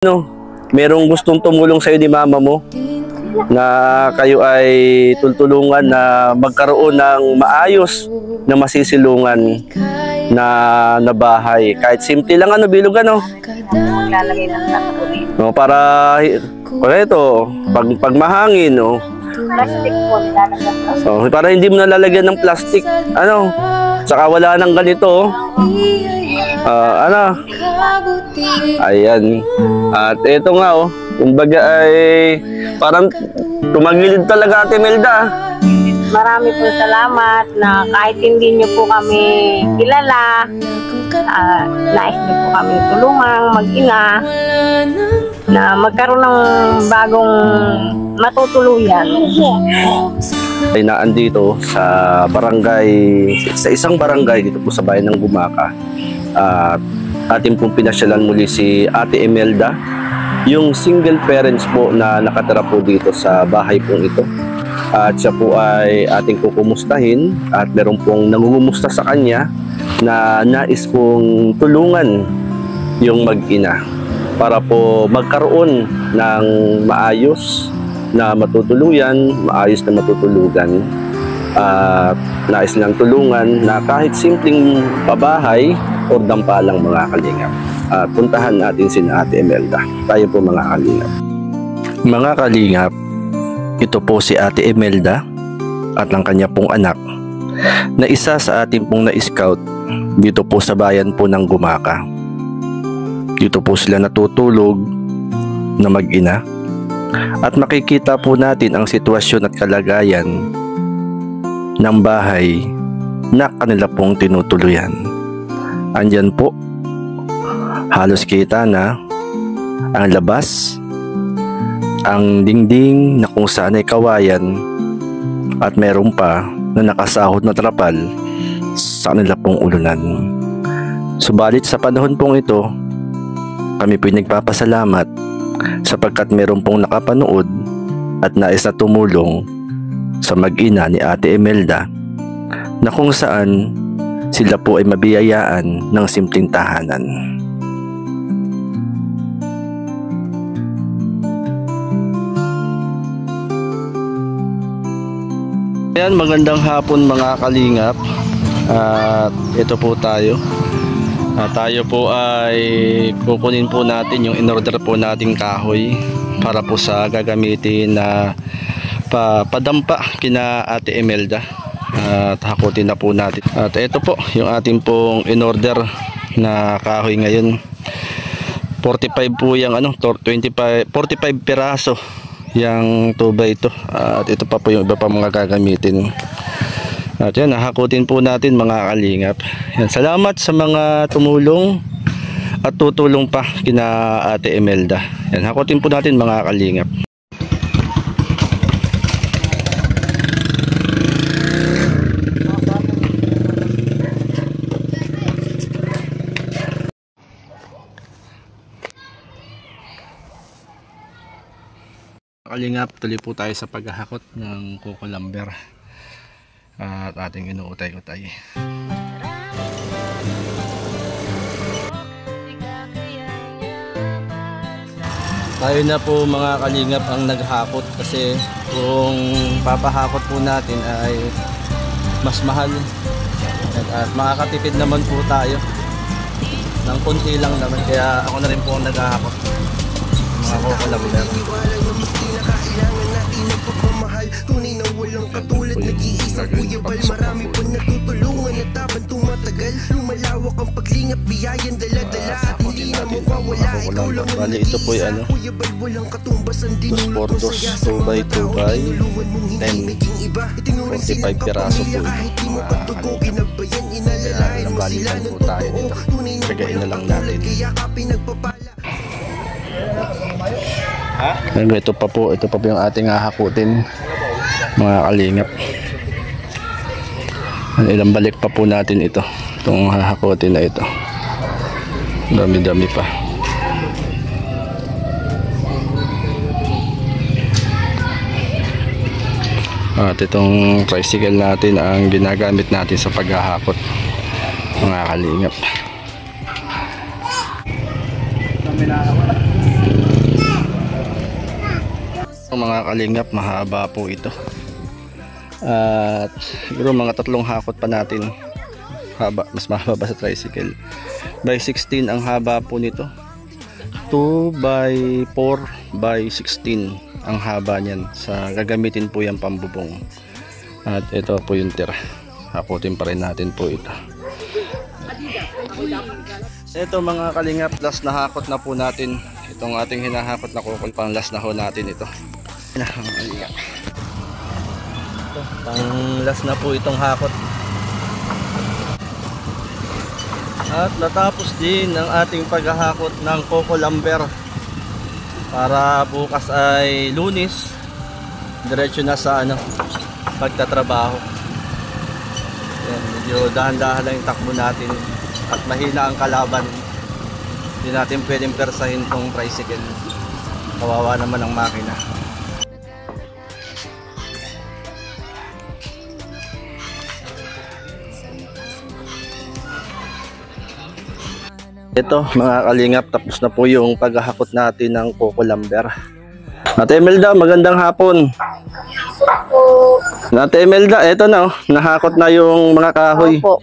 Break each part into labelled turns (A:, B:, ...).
A: No, merong gustong tumulong sa iyo ni mama mo na kayo ay tutulungan na magkaroon ng maayos na masisilungan na bahay. Kahit simple lang bilog
B: Maglalagay ng plastic.
A: No, para ito, pag mahangin
B: Plastic po, nilalagyan plastic.
A: para hindi mo nalalagyan ng plastic. Saka wala nang ganito. Ayan. At ito nga kumbaga ay parang tumagilid talaga Ate Melda.
B: Marami po salamat na kahit hindi niyo po kami kilala, nais niyo po kami tulungang mag-ina na magkaroon ng bagong matutuluyan.
A: Ay naandito sa barangay, sa isang barangay dito po sa bayan ng Gumaka. At atin pong pinasyalan muli si Ate Imelda, yung single parents po na nakatira po dito sa bahay pong ito. At siya po ay ating kukumustahin at meron pong nangungumusta sa kanya na nais pong tulungan yung mag-ina para po magkaroon ng maayos na matutuluyan, maayos na matutulugan. Nais lang tulungan na kahit simpleng pabahay o dampalang mga kalingap. Puntahan natin si Ate Imelda. Tayo po mga kalingap. Mga kalingap, ito po si Ate Imelda at ang kanya pong anak na isa sa ating pong na-scout dito po sa bayan po ng Gumaka. Dito po sila natutulog na mag-ina at makikita po natin ang sitwasyon at kalagayan ng bahay na kanila pong tinutuluyan. Andyan po, halos kita na ang labas, ang dingding na kung saan ay kawayan at meron pa na nakasahod na trapal sa kanila pong ulunan. Subalit sa panahon pong ito, kami po'y nagpapasalamat sapagkat meron pong nakapanood at nais na tumulong sa mag-ina ni Ate Imelda na kung saan sila po ay mabiyayaan ng simpleng tahanan. Ayan, magandang hapon mga kalingap. At ito po tayo. Tayo po ay kukunin po natin yung in-order po nating kahoy para po sa gagamitin na padampa kina Ate Imelda. At hakutin na po natin. At ito po yung ating pong in-order na kahoy ngayon. 45 po yung 45 piraso yung tuba ito. At ito pa po yung iba pa mga gagamitin. At yan, hakutin po natin mga kalingap. Yan, salamat sa mga tumulong at tutulong pa kina Ate Imelda. Yan, hakutin po natin mga kalingap. Kalingap, tuloy po tayo sa paghahakot ng kuko lumber at ating inuutay-utay. Tayo na po mga kalingap ang naghakot kasi kung papahakot po natin ay mas mahal at makakatipid naman po tayo ng konti lang naman, kaya ako na rin po ang naghahakot mga kuko lumber.
C: Tunay na walang katulad, nag-iisang Kuya Bal. Marami pa natutulungan at habang tumatagal, lumalawak ang paglingap, biyayan dala-dala at hindi na mawawala. Ikaw lang ang nag-iisa, Kuya Bal, walang katumbas ang dinulot mo. Saya sa mga tao, tinulungan mong hindi naging iba. Itinuring silang kapamilya kahit di mo pagtugo. Ginabayan, inalalayan mo sila ng totoo. Tunay na walang katulad, kaya ka pinagpapala.
A: Ito pa po yung ating hahakutin mga kalingap. Ilang balik pa po natin itong hahakutin na ito. Dami-dami pa. At itong tricycle natin ang ginagamit natin sa paghahakot mga kalingap. Mga kalingap, mahaba po ito. At siguro mga 3 hakot pa natin. Haba, mas mahaba sa tricycle. By 16 ang haba po nito. 2 by 4 by 16 ang haba niyan. Sa gagamitin po yung pambubong. At ito po yung tira. Hakutin pa rin natin po ito. Ito mga kalingap, last na hakot na po natin. Itong ating hinahakot na kukul, pang last na ho natin ito. Ito, pang last na po itong hakot. At natapos din ang ating paghahakot ng coco lumber. Para bukas ay Lunes, diretso na sa pagtatrabaho. Yan, medyo dahan-dahan lang yung takbo natin at mahina ang kalaban. Hindi natin pwedeng persahin tong tricycle. Kawawa naman ang makina. Ito mga kalingap, tapos na po yung paghahakot natin ng coco lumber. Ate Imelda, magandang hapon. Ate Imelda, eto na nahakot na yung mga kahoy.
B: Opo.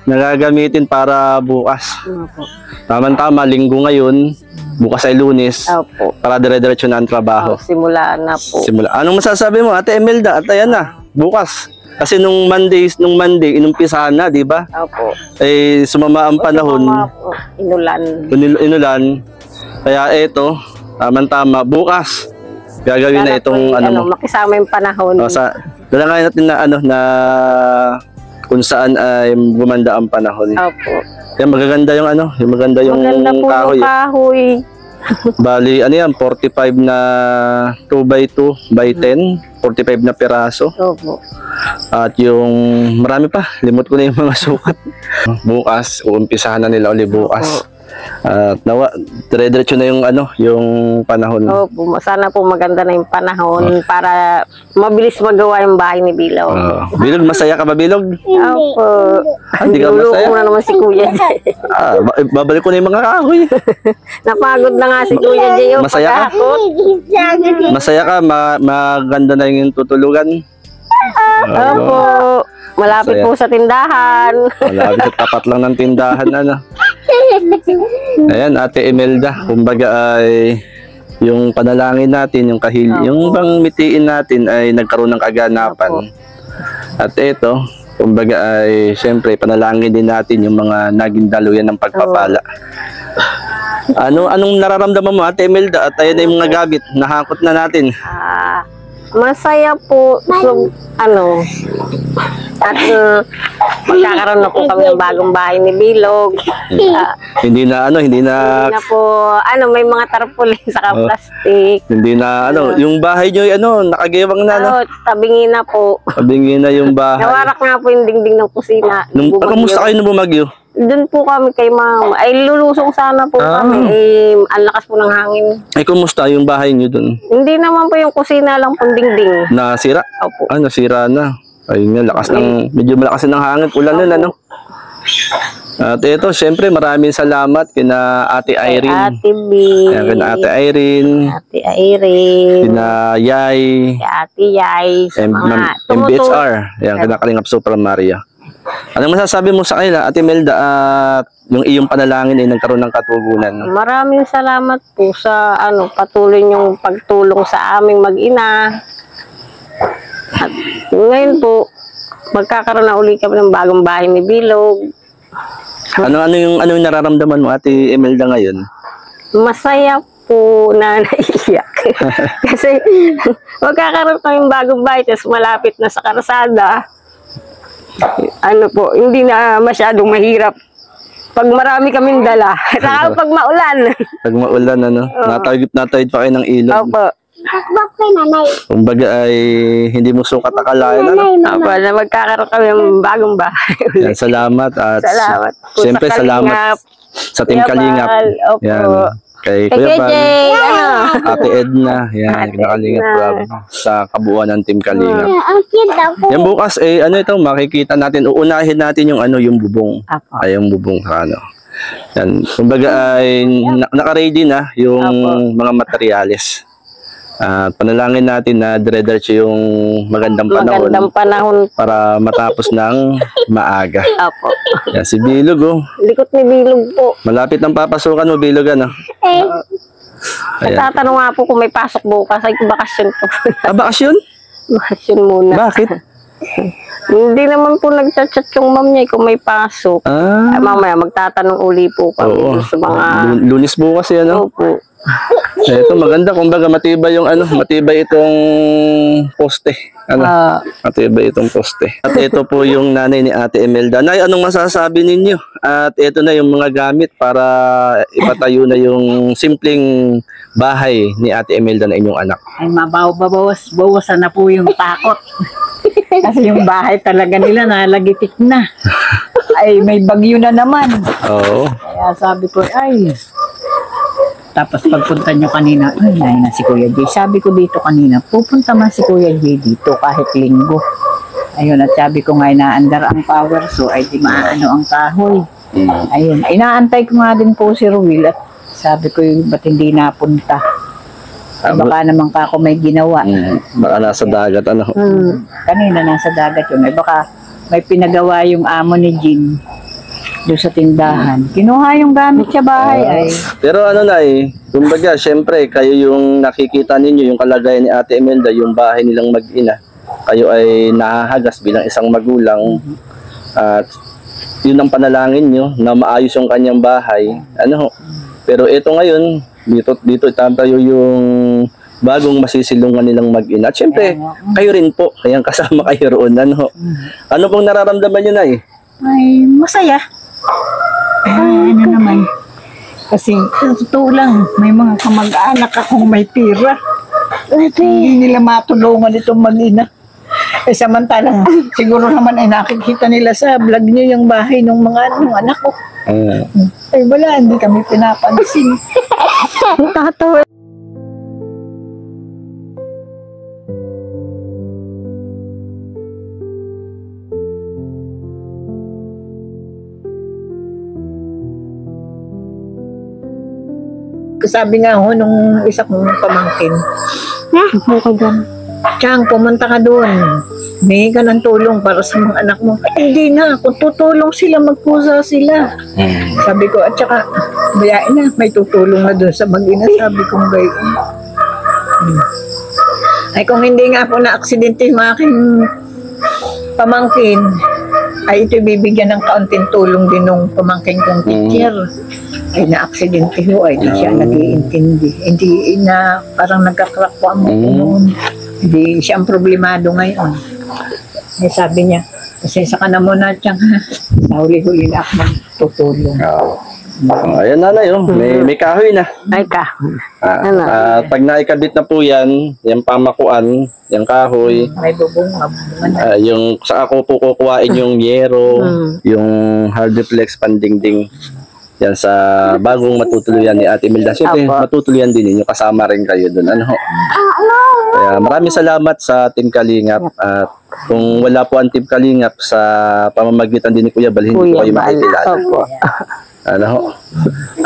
A: Nagagamitin para bukas.
B: Opo.
A: Tama-tama, linggo ngayon, bukas ay Lunes.
B: Opo.
A: Para dire-diretso na ang trabaho.
B: Simulaan na po.
A: Simula. Anong masasabi mo, Ate Imelda? At ayan na, bukas. Kasi nung Monday, inumpisahan na, di ba?
B: Opo.
A: Eh, sumama ang panahon.
B: Inulan.
A: Inulan. Kaya eto, tama-tama, bukas. Gagawin na itong
B: makisama yung panahon.
A: Dalangayin natin na na kung saan ay gumanda ang panahon.
B: Opo.
A: Kaya magaganda yung maganda yung
B: Maganda po
A: kahoy.
B: yung kahoy.
A: Bali, 45 na 2 by 2 by 10, 45 na piraso.
B: Opo.
A: At yung marami pa, limot ko na yung mga sukat. Bukas, uumpisahan na nila ulit bukas. At dire-diretso na yung yung panahon.
B: Opo, sana po maganda na yung panahon para mabilis magawa yung bahay ni Bilog.
A: Bilog, masaya ka ba, Bilog?
B: Opo.
A: Hindi ka masaya?
B: Na naman si Kuya.
A: Babalik ko na yung mga kahoy.
B: Napagod na nga si Kuya Jay.
A: Masaya ka? Masaya ka? Maganda na yung tutulugan?
B: Opo. Malapit po sa tindahan.
A: Malapit, tapat lang ng tindahan. Ayan, Ate Imelda, kumbaga ay yung panalangin natin, yung yung bang mitiin natin ay nagkaroon ng kaganapan. At ito, kumbaga ay siyempre panalangin din natin yung mga naging daluyan ng pagpapala. Anong nararamdaman mo, Ate Imelda? At ayan na yung mga gamit, nahakot na natin.
B: Masaya po. So, at magkakaroon na po kami ng bagong bahay ni Bilog.
A: Hindi na
B: Hindi na po, may mga tarpaulin sa plastic.
A: Hindi na yung bahay nyo nakagewang na
B: Tabingi na po.
A: Tabingi na yung bahay.
B: Nawarak nga po yung dingding ng kusina.
A: Kamusta kayo nung bumagyo?
B: Doon po kami kay Mama. Ay lulusong sana po kami. Ang lakas po ng hangin.
A: Ay kumusta yung bahay nyo dun?
B: Hindi naman po yung kusina lang pong dingding.
A: Nasira?
B: Opo.
A: Nasira na. Ayun nga, medyo malakas ng hangin. Ulan nun, At ito, syempre, maraming salamat kina Ate Irene.
B: Ate B.
A: Kina Ate Irene.
B: Ate Irene.
A: Kina Yay.
B: Ate Yay.
A: MBHR. Yan, kina Kalingap Super Mario. Anong masasabi mo sa kanila, Ate Imelda, at yung iyong panalangin ay nagkaroon ng katugunan?
B: Maraming salamat po sa patuloy niyong pagtulong sa aming mag-ina. At ngayon po, magkakaroon na uli kami ng bagong bahay ni Bilog.
A: Ano yung nararamdaman mo, Ate Imelda, ngayon?
B: Masaya po na naiiyak. Kasi magkakaroon kami ng bagong bahay, tapos malapit na sa karsada. Hindi na masyadong mahirap pag marami kaming dala. Saka pag maulan.
A: Pag maulan, natawid pa kayo ng ilog.
B: Opo.
A: Kumbaga ay hindi mo sukat akalain.
B: Opo, na magkakaroon kami ng bagong bahay.
A: Yan, salamat. At
B: salamat po
A: siyempre,
B: sa
A: salamat sa Team Kalingap.
B: Opo.
A: Yan. Kay Kuya Bal, Ate Edna, yan, Kalingap sa kabuuan ng Team Kalingap. Yan bukas, makikita natin, uunahin natin yung yung bubong. Ay, yung bubong Yan, kumbaga ay naka-ready na yung mga materyales. At panalangin natin na dire-diretso yung magandang
B: Magandang panahon.
A: para matapos ng maaga.
B: Opo.
A: Yan, si Bilog, oh.
B: Likot ni Bilog po.
A: Malapit ng papasukan mo, Bilog, ano? Ayan.
B: Natatanong nga po kung may pasok bukas. Ay, bakasyon po.
A: Bakasyon?
B: Bakasyon muna.
A: Bakit?
B: Hindi naman po nagchat-chat yung ma'am niya kung may pasok. Ay,
A: Ah,
B: mamaya magtatanong uli po kami
A: oo.
B: sa mga...
A: Lunes bukas yan, ano?
B: Opo.
A: Ito maganda, kumbaga matibay yung ano, matibay itong poste. Ano? Matibay itong poste. At ito po yung nanay ni Ate Imelda. Nay, anong masasabi ninyo? At ito na yung mga gamit para ipatayo na yung simpleng bahay ni Ate Imelda na inyong anak.
D: Ay bawasan na po yung takot. Kasi yung bahay talaga nila nalagitik na. Ay may bagyo na naman.
A: Oo.
D: Kaya sabi ko, ay. Tapos pagpunta nyo kanina, ay na si Kuya Jay. Sabi ko dito kanina, pupunta man si Kuya Jay dito kahit linggo. Ayun, at sabi ko nga inaandar ang power, so ay di maano ang kahoy. Ayun, inaantay ko nga din po si Ruel at sabi ko ba't hindi napunta. Ay, baka naman ka ako may ginawa.
A: Baka nasa dagat, ano?
D: Kanina nasa dagat yun. Ay baka may pinagawa yung amo ni Jim doon sa tindahan. Kinuha yung gamit sa bahay ay.
A: Pero ano na kumbaga, syempre, kayo yung nakikita ninyo, yung kalagayan ni Ate Imelda, yung bahay nilang mag-ina. Kayo ay nahahagas bilang isang magulang. At yun ang panalangin nyo, na maayos yung kanyang bahay. Ano, pero ito ngayon, dito tayo yung bagong masisilungan nilang mag-ina. At syempre, kayo rin po, kayang kasama kayo roon. Ano pong nararamdaman nyo na
D: Ay, masaya. Ano naman. Kasi, sa totoo lang, may mga kamag-anak akong may tira. Hindi nila matulungan itong mag-ina. Eh, samantalang, siguro naman ay nakikita nila sa vlog niyo yung bahay ng mga anak ko. Ay, wala, hindi kami pinapansin.
B: Tatawa.
D: Sabi nga ho, nung isa kong pamangkin, Chang, pumunta ka doon. May ka ng tulong para sa mga anak mo. Ay, hindi na, kung tutulong sila, magkusa sila. Sabi ko, at saka, bayain na, may tutulong na doon sa mag-ina. Sabi ko, gayon. Ay, kung hindi nga po na-aksidente yung aking pamangkin, ay ito bibigyan ng kaunting tulong din nung pamangkin kong teacher. Ay na-aksidente ho, ay di siya nag-iintindi. Hindi na parang nagkakrak po ang mukha noon. Hindi siya ang problemado ngayon. Ay sabi niya, pasensya ka na muna dyan ha. Sa huli-huli na ako magtutulong.
A: Ayan nanay, may kahoy na.
B: Ay ka.
A: Pag naikabit na po yan, yung pamakuan, yung kahoy,
D: May bubong, mabungan na.
A: yung sa ako po kukuhain yung yero, yung hard reflex pandingding. Yan sa bagong matutuluyan ni Ate Imelda. Siyempre, matutuluyan din ninyo. Kasama rin kayo doon. Kaya maraming salamat sa Team Kalingap. At kung wala po ang Team Kalingap sa pamamagitan din ni Kuya Bal, hindi po kayo makikilala.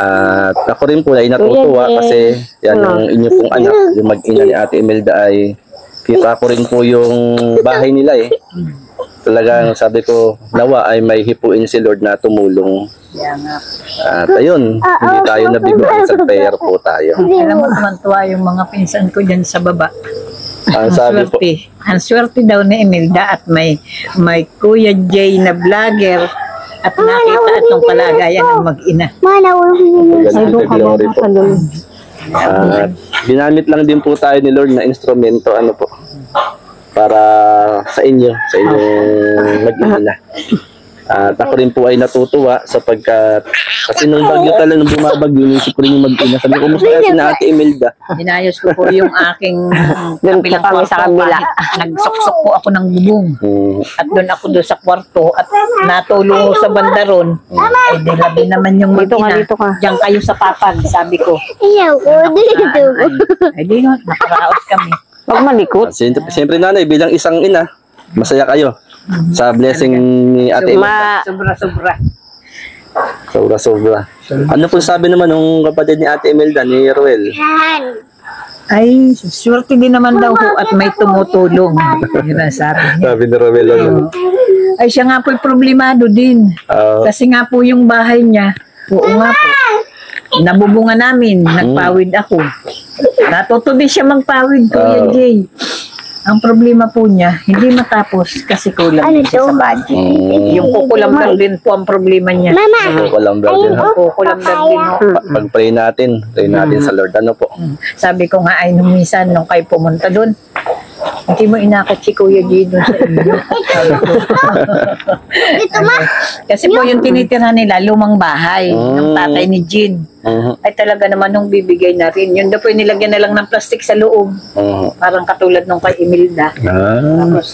A: At ako rin po ay natutuwa kasi yan yung inyo pong anak, yung mag-ina ni Ate Imelda ay kita ko rin po yung bahay nila Talagang sabi ko, nawa ay may hipuin si Lord na tumulong.
D: Kaya nga.
A: At ayun, hindi tayo nabigoan sa prayer po tayo.
D: Alam mo naman tuwa yung mga pinsan ko dyan sa baba.
A: Ang sabi po,
D: Ang swerte daw ni Imelda at may Kuya Jay na vlogger at nakita itong kalagayan ng mag-ina.
A: ganun glory po. At ginamit lang din po tayo ni Lord na instrumento, para sa inyong mag-ina. At ako rin po ay natutuwa sapagkat kasi nung bagyo talaga, nung bumabagyo, nisip ko rin yung mag-ina. Sabi ko, kumusta yan si na Ate Imelda?
D: Inayos ko po yung aking
B: Doon
D: kabilang
B: kami sa
D: kwarto
B: kabila.
D: kahit nagsuksok po ako ng bubong. At doon ako doon sa kwarto at natulong ko sa bandaron. Ay, dilabi naman yung
B: Dito ka,
D: mag-ina.
B: dito ka.
D: Diyan kayo sa papag, sabi ko. Ay, di nga, nakaraos kami.
B: Huwag malikot.
A: Siyempre nanay, bilang isang ina, masaya kayo sa blessing ni Ate Imelda.
D: Sobra-sobra.
A: Sobra-sobra. Ano po sabi naman ng kapatid ni Ate Imelda, ni Ruel?
D: Ay, swerte din naman daw ho at may tumutulong. Yun ang sabi niya.
A: Sabi ni Romel, ano?
D: Ay, siya nga po problemado din. Kasi nga po yung bahay niya, oo nga po, nabubunga namin, nagpawid ako. Natuto din siya magpawid, Kuya Jay. Ang problema po niya, hindi matapos kasi kulang din siya sa budget. Yung kukulamdar din po ang problema niya.
A: Walang din.
D: Kukulamdar din ho.
A: Pag-pray natin sa Lord, ano po?
D: Sabi ko nga ay nung minsan nung kayo pumunta doon, hindi mo inakit si Kuya G doon sa inyo. Kasi po yung tinitirhan nila, lumang bahay, ng tatay ni Jean. Ay talaga naman nung bibigay na rin. Yun daw po nilagyan na lang ng plastic sa loob. Parang katulad nung kay Imelda. Tapos,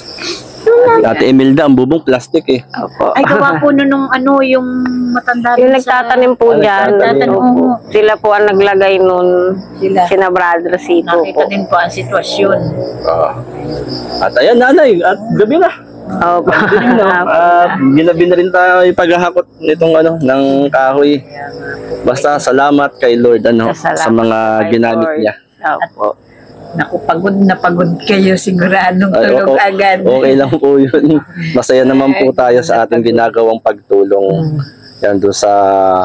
A: Ate Imelda, ang bubong plastic eh.
B: Opo.
D: ay gawa po nung ano, yung matanda
B: Yung
D: dun sa-
B: nagtatanim po dyan,
D: Nagtatanim, oo.
B: sila po ang naglagay nun,
D: Sila.
B: sina Brother Sito
D: Nakita
B: po.
D: din po ang sitwasyon.
A: At ayan, nanay, at gabi na.
B: Opo.
A: Ginabi na rin tayo yung paghahakot nitong ano, ng kahoy. Basta salamat kay Lord ano,
B: Salamat
A: sa mga
B: kay
A: ginamit
B: Lord.
A: niya.
B: Opo.
D: Naku, pagod na pagod kayo, siguradong
A: Ay,
D: tulog agad.
A: Okay lang po yun. Masaya naman po tayo sa ating ginagawang pagtulong. Yan doon sa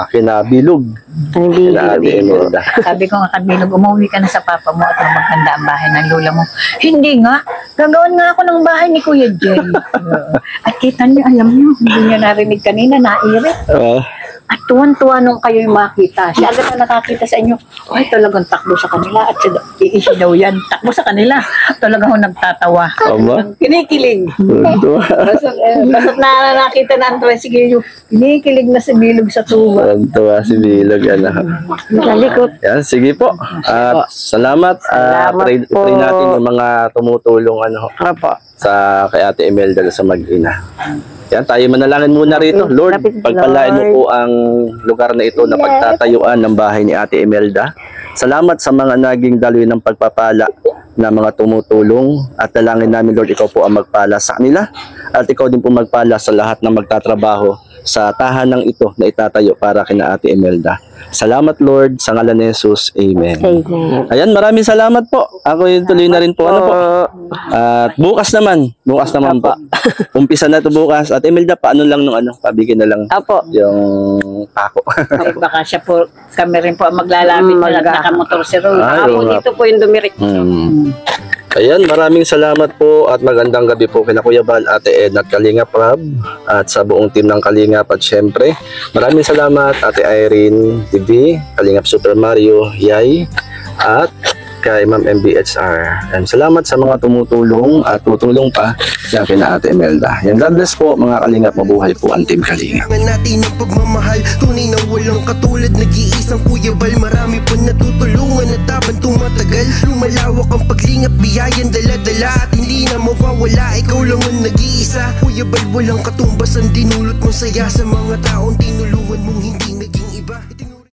A: kinabilog.
B: Hindi
A: Kina Ate Imelda.
D: Sabi ko nga, Kabilog, umuwi ka na sa papa mo at maganda ang bahay ng lola mo. Hindi nga, gagawin nga ako ng bahay ni Kuya Jay. At kita niyo, alam niyo, hindi niyo narinig kanina, nairit. At tuwan-tuwa nung kayo'y makita. Siya agad na nakakita sa inyo. Ay, talagang takbo sa kanila. At iisi daw yan. Takbo sa kanila. Talagang nagtatawa.
A: Aba?
D: Kinikilig. Basot na nakita na ang sige yung kinikilig na si Bilog sa tuwa.
A: Tuwa si Bilog. Ano.
B: Nalikot.
A: Yan, sige po. At salamat.
B: Salamat
A: Pray
B: po.
A: natin yung mga tumutulong ano,
B: Opo.
A: sa kay Ate Imelda sa mag-ina. Yan, tayo manalangin muna rito. Lord,
B: Lapit,
A: pagpalain mo
B: Lord.
A: po ang lugar na ito na pagtatayuan ng bahay ni Ate Imelda. Salamat sa mga naging daloy ng pagpapala na mga tumutulong at dalangin namin, Lord, ikaw po ang magpala sa kanila at ikaw din po magpala sa lahat ng magtatrabaho sa tahanang ito na itatayo para kina Ate Imelda. Salamat, Lord, sa ngalan ni Jesus. Amen.
B: Amen.
A: Ayan, maraming salamat po. Ako yung tuloy na rin po. Ano po? At bukas naman po. Umpisa na to bukas. At Imelda, paano lang nung ano, pabigyan na lang
B: Opo.
A: yung pako.
D: Ay, baka siya po, kami rin po ang maglalapit na nakamotor si Ron.
A: Ay,
B: Ako
A: oo nga
B: dito po yung dumirik.
A: Ayan, maraming salamat po at magandang gabi po kina Kuya Bal, Ate Ed at Kalinga Prab at sa buong team ng Kalingap at syempre maraming salamat Ate Irene TV, Kalingap Super Mario, Yay at kay Ma'am MBHR. And salamat sa mga tumutulong at tutulong pa yan kina Ate Imelda. Yan, God bless po mga Kalingap, mabuhay po ang team Kalingap.
C: Kailangan natin ang pagmamahal, tunay na walang katulad. Nag-iisang Kuya Bal, marami pa natutulungan at habang tumatagal, lumalawak ang paglingap, biyayan dala-dala at hindi na mawawala. Ikaw lang ang nag-iisa, Kuya Bal, walang katumbas ang dinulot mong saya sa mga taong tinulungan mong hindi